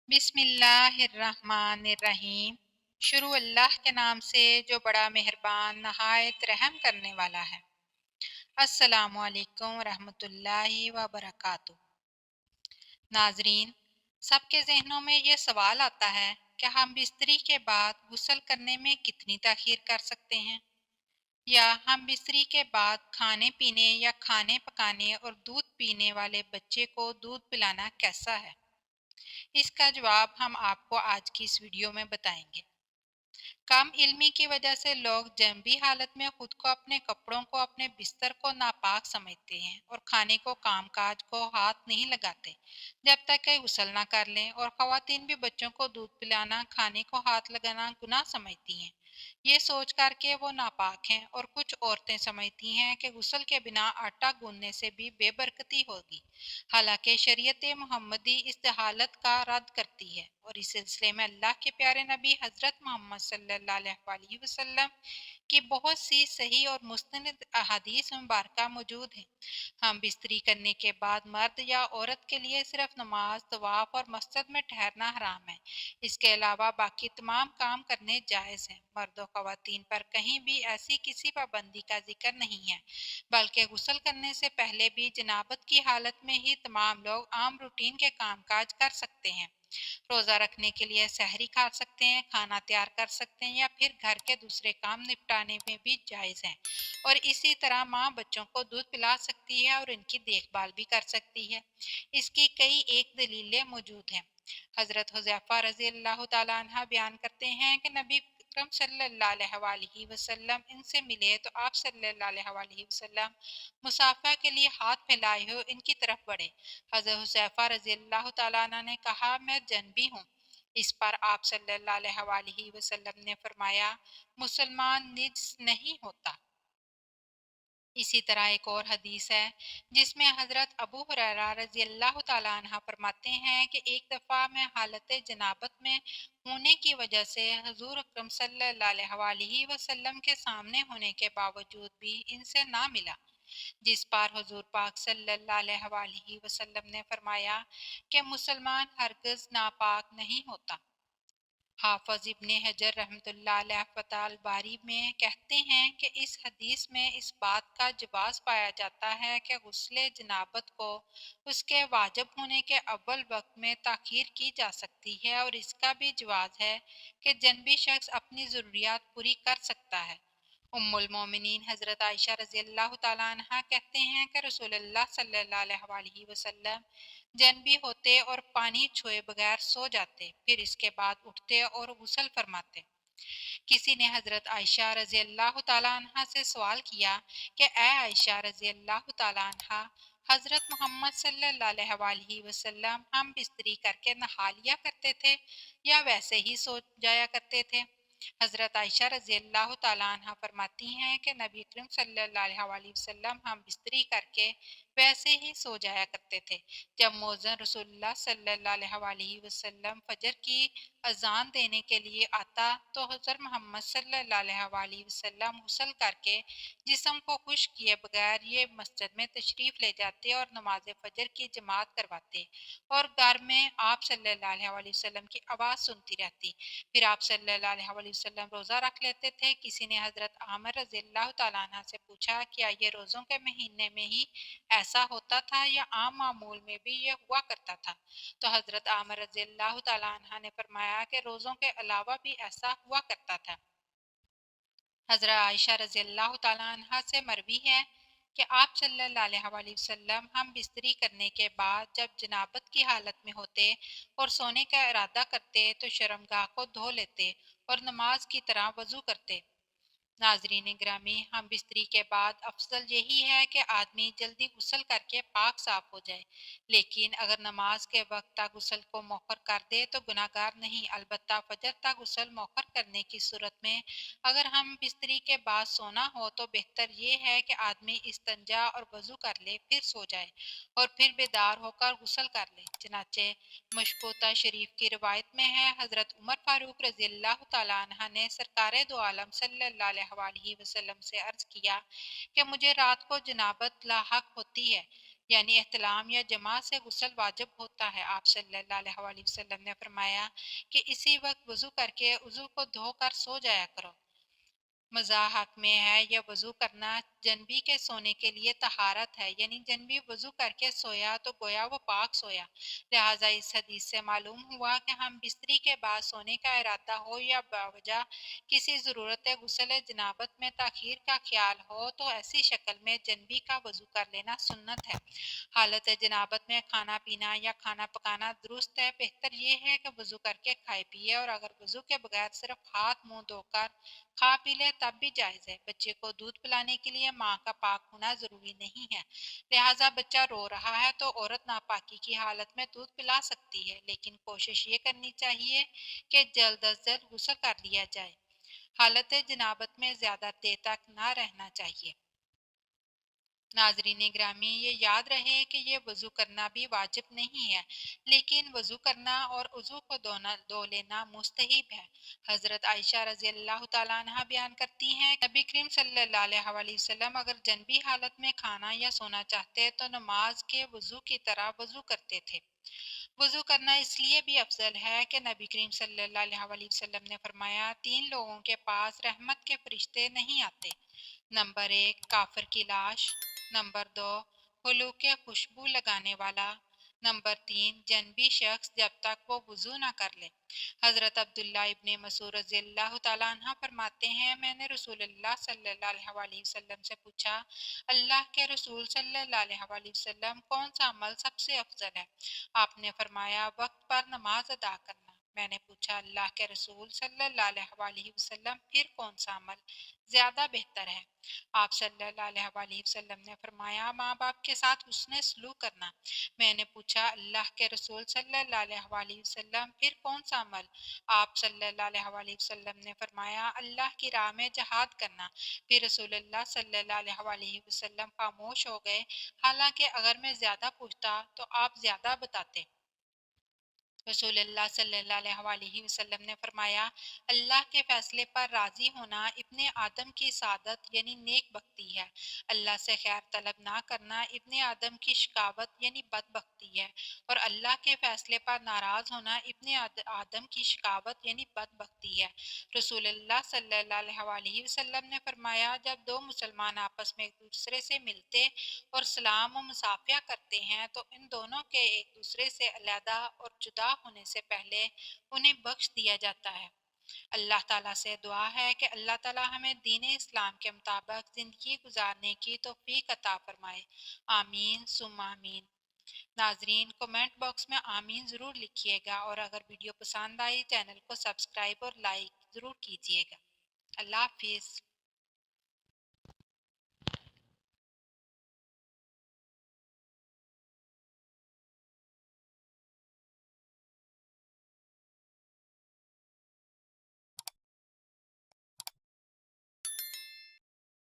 बिस्मिल्लाहिर्रहमानिर्रहीम। शुरू अल्लाह के नाम से जो बड़ा मेहरबान नहायत रहम करने वाला है। अस्सलामु अलैकुम रहमतुल्लाहि व बरकातुहू। नाजरीन, सबके जहनों में ये सवाल आता है कि हम बिस्तरी के बाद गुस्ल करने में कितनी ताखीर कर सकते हैं, या हम बिस्तरी के बाद खाने पीने या खाने पकाने और दूध पीने वाले बच्चे को दूध पिलाना कैसा है। इसका जवाब हम आपको आज की इस वीडियो में बताएंगे। कम इल्मी की वजह से लोग जंबी हालत में खुद को, अपने कपड़ों को, अपने बिस्तर को नापाक समझते हैं और खाने को, कामकाज को हाथ नहीं लगाते जब तक कि गुस्ल ना कर लें। और ख़वातीन भी बच्चों को दूध पिलाना, खाने को हाथ लगाना गुनाह समझती हैं, ये सोच कर के वो नापाक हैं। और कुछ औरतें समझती हैं कि गुस्ल के बिना आटा गूंदने से भी बेबरकती होगी। हालांकि शरीयत मोहम्मदी इस हालत का रद्द करती है। और इस सिलसिले में अल्लाह के प्यारे नबी हज़रत मोहम्मद सल्लल्लाहु अलैहि वसल्लम की बहुत सी सही और मुस्तनिद अहादीस मुबारक मौजूद हैं। हम बिस्तरी करने के बाद मर्द या औरत के लिए सिर्फ नमाज, तवाफ और मस्जिद में ठहरना हराम है। इसके अलावा बाकी तमाम काम करने जायज़ हैं। मर्द और ख़वातीन पर कहीं भी ऐसी किसी पाबंदी का जिक्र नहीं है, बल्कि गुस्ल करने से पहले भी जनाबत की हालत में ही तमाम लोग आम रूटीन के कामकाज कर सकते हैं। रोज़ा रखने के लिए सहरी खा सकते हैं, खाना तैयार कर सकते हैं, या फिर घर के दूसरे काम निपटाने में भी जायज़ हैं। और इसी तरह माँ बच्चों को दूध पिला सकती है और इनकी देखभाल भी कर सकती है। इसकी कई एक दलीलें मौजूद हैं। हज़रत हुज़ैफा रज़ी अल्लाह तआला अन्हा बयान करते हैं कि नबी अकरम सल्लल्लाहु अलैहि वसल्लम इनसे मिले तो आप सल्लल्लाहु अलैहि वसल्लम मुसाफा के लिए हाथ फैलाए हुए इनकी तरफ बढ़े। हज़रत हुज़ैफा रज़ी अल्लाह तआला अन्हु ने कहा, मैं जनबी हूँ। इस पर आप सल्लल्लाहु अलैहि वसल्लम ने फरमाया, मुसलमान निज नहीं होता। इसी तरह एक और हदीस है जिसमें हज़रत अबू हुरैरा रज़ी अल्लाह तआला अन्हु फरमाते हैं कि एक दफ़ा मैं हालत जनाबत में होने की वजह से हुज़ूर अकरम सल्लल्लाहु अलैहि वसल्लम के सामने होने के बावजूद भी इनसे ना मिला। जिस पर हुज़ूर पाक सल्लल्लाहु अलैहि वसल्लम ने फरमाया कि मुसलमान हरगिज़ नापाक नहीं होता। हाफ़िज़ इब्ने हजर रहमतुल्लाह अलैह फ़तहुल बारी में कहते हैं कि इस हदीस में इस बात का जवाज़ पाया जाता है कि गुस्ले जनाबत को उसके वाजिब होने के अव्वल वक्त में ताख़ीर की जा सकती है। और इसका भी जवाज़ है कि जनबी शख्स अपनी ज़रूरियात पूरी कर सकता है। उम्मुल मोमिनीन हज़रत आयशा रज़ी अल्लाह तआला अन्हा कहते हैं कि रसूलुल्लाह सल्लल्लाहु अलैहि वसल्लम जनबी होते और पानी छुए बगैर सो जाते, फिर इसके बाद उठते और गुस्ल फरमाते। किसी ने हज़रत आयशा रज़ी अल्लाह तआला अन्हा से सवाल किया कि ए आयशा रज़ी अल्लाह तआला अन्हा, हज़रत मोहम्मद सल्लल्लाहु अलैहि वसल्लम हम बिस्तरी करके नहा लिया करते थे या वैसे ही सो जाया करते थे। हज़रत आयशा रज़ी अल्लाह तआला अन्हा फरमाती हैं कि नबी करीम सल्लल्लाहु अलैहि वसल्लम हम बिस्तरी करके वैसे ही सो जाया करते थे। जब मौज़िन रसूलुल्लाह सल्लल्लाहु अलैहि वसल्लम फजर की अजान देने के लिए आता तो हज़रत मोहम्मद सल्लल्लाहु अलैहि वसल्लम गुस्ल करके जिस्म को खुश्क किए बगैर ये मस्जिद में तशरीफ़ ले जाते और नमाज फजर की जमात करवाते। और घर में आप सल्लल्लाहु अलैहि वसल्लम की आवाज़ सुनती रहती। फिर आप सल्लल्लाहु अलैहि वसल्लम रोज़ा रख लेते थे। किसी ने हज़रत आमिर रज़ी अल्लाह तआला अन्हा से पूछा, क्या ये रोज़ों के महीने में ही ऐसा होता था या आम मामूल में भी ये हुआ करता था? तो हज़रत आमिर रज़ी अल्लाह तआला अन्हा ने फरमाया कि रोज़ों के अलावा भी ऐसा हुआ करता था। हज़रत आयशा रज़ी अल्लाह तआला अन्हा से मरवी है कि आप सल्लल्लाहु अलैहि वसल्लम हम बिस्तरी करने के बाद जब जनाबत की हालत में होते और सोने का इरादा करते तो शर्मगाह को धो लेते और नमाज की तरह वज़ू करते। नाजरीन ग्रामी, हम बिस्तरी के बाद अफजल यही है कि आदमी जल्दी गुस्ल करके पाक साफ हो जाए। लेकिन अगर नमाज के वक्त तक गुस्ल को मौखर कर दे तो गुनाहगार नहीं, अलबत्ता फजर तक गुस्ल मौखर करने की सूरत में अगर हम बिस्तरी के बाद सोना हो तो बेहतर ये है कि आदमी इस्तंजा और वज़ू कर ले, फिर सो जाए और फिर बेदार होकर गुस्ल कर ले। चनाचे मशबूता शरीफ की रिवायत में है, हज़रत उमर फारूक रज़ी अल्लाह तआला अन्हा ने सरकारे दो आलम सल्लल्लाहु अलैहि वसल्लम से अर्ज़ किया कि मुझे रात को जनाबत लाहक होती है। यानी एहतलाम या जमात से गुस्ल वाजिब होता है। आप सल्लल्लाहु अलैहि वसल्लम ने फरमाया कि इसी वक्त वज़ू करके उज़ू को धोकर सो जाया करो। मज़ाहक में है यह वज़ू करना जनबी के सोने के लिए तहारत है, यानी जनबी वज़ू करके सोया तो गोया वो पाक सोया। लिहाजा इस हदीस से मालूम हुआ कि हम बिस्तरी के बाद सोने का इरादा हो या बावजह किसी ज़रूरत गुस्ल जनाबत में ताखीर का ख्याल हो तो ऐसी शक्ल में जनबी का वज़ू कर लेना सुन्नत है। हालत जनाबत में खाना पीना या खाना पकाना दुरुस्त है। बेहतर ये है कि वज़ू करके खाए पिए, और अगर वज़ू के बगैर सिर्फ हाथ मुंह धोकर खा पी ले तब भी जायज़ है। बच्चे को दूध पिलाने के लिए माँ का पाक होना ज़रूरी नहीं है। लिहाजा बच्चा रो रहा है तो औरत नापाकी की हालत में दूध पिला सकती है, लेकिन कोशिश ये करनी चाहिए कि जल्द अज जल्द गुस्ल कर लिया जाए। हालत जनाबत में ज़्यादा देर तक ना रहना चाहिए। नाजरीन ग्रामी, ये याद रहे कि ये वज़ू करना भी वाजिब नहीं है, लेकिन वज़ू करना और उज़ू को धो लेना मुस्तहिब है। हज़रत आयशा रज़ी अल्लाह ताला अन्हा बयान करती हैं, नबी करीम सल्लल्लाहु अलैहि वसल्लम अगर जनबी हालत में खाना या सोना चाहते तो नमाज के वज़ू की तरह वज़ू करते थे। वज़ू करना इसलिए भी अफजल है कि नबी करीम सल्लल्लाहु अलैहि वसल्लम ने फरमाया, तीन लोगों के पास रहमत के फरिश्ते नहीं आते। नंबर एक, काफिर की लाश। नंबर दो, हुलूक के खुशबू लगाने वाला। नंबर तीन, जनबी शख्स जब तक वो वुजू ना कर ले। हजरत अब्दुल्ला इब्ने मसूद रज़ियल्लाहु ताला अन्हा फरमाते हैं, मैंने रसूलुल्लाह सल्लल्लाहु अलैहि वसल्लम से पूछा, अल्लाह के रसूल सल्लल्लाहु अलैहि वसल्लम, कौन सा अमल सबसे अफजल है? आपने फरमाया, वक्त पर नमाज अदा करना। मैंने पूछा, अल्लाह के रसूल सल्लल्लाहु अलैहि वसल्लम, फिर कौन सा अमल ज्यादा बेहतर है? आप सल्लल्लाहु अलैहि वसल्लम ने फरमाया, माँ बाप के साथ हुस्न सलूक करना। मैंने पूछा, अल्लाह के रसूल सल्लल्लाहु अलैहि वसल्लम, फिर कौन सा अमल? आप सल्लल्लाहु अलैहि वसल्लम ने फरमाया, अल्लाह की राह में जहाद करना। फिर रसूलुल्लाह सल्लल्लाहु अलैहि वसल्लम खामोश हो गए। हालांकि अगर मैं ज्यादा पूछता तो आप ज्यादा बताते। रसूलुल्लाह सल्लल्लाहु अलैहि वसल्लम ने फरमाया, अल्लाह के फैसले पर राजी होना इब्ने आदम की सादत यानी नेक बख्ती है। अल्लाह से खैर तलब ना करना इब्ने आदम की शिकावत यानी बदबख्ती है, और अल्लाह के फैसले पर नाराज होना इब्ने आदम की शिकावत यानी बदबख्ती है। रसूलुल्लाह सल्लल्लाहु अलैहि वसल्लम ने फरमाया, जब दो मुसलमान आपस में एक दूसरे से मिलते और सलाम और मुसाफिया करते हैं तो इन दोनों के एक दूसरे से अलहदा और जुदा होने से पहले उन्हें बख्श दिया जाता है। अल्लाह ताला से दुआ है कि अल्लाह ताला हमें दीन इस्लाम के मुताबिक ज़िंदगी गुजारने की तौफीक अता फरमाए। आमीन सुम आमीन। नाजरीन, कमेंट बॉक्स में आमीन ज़रूर लिखिएगा, और अगर वीडियो पसंद आई चैनल को सब्सक्राइब और लाइक ज़रूर कीजिएगा। अल्लाह हाफिज़।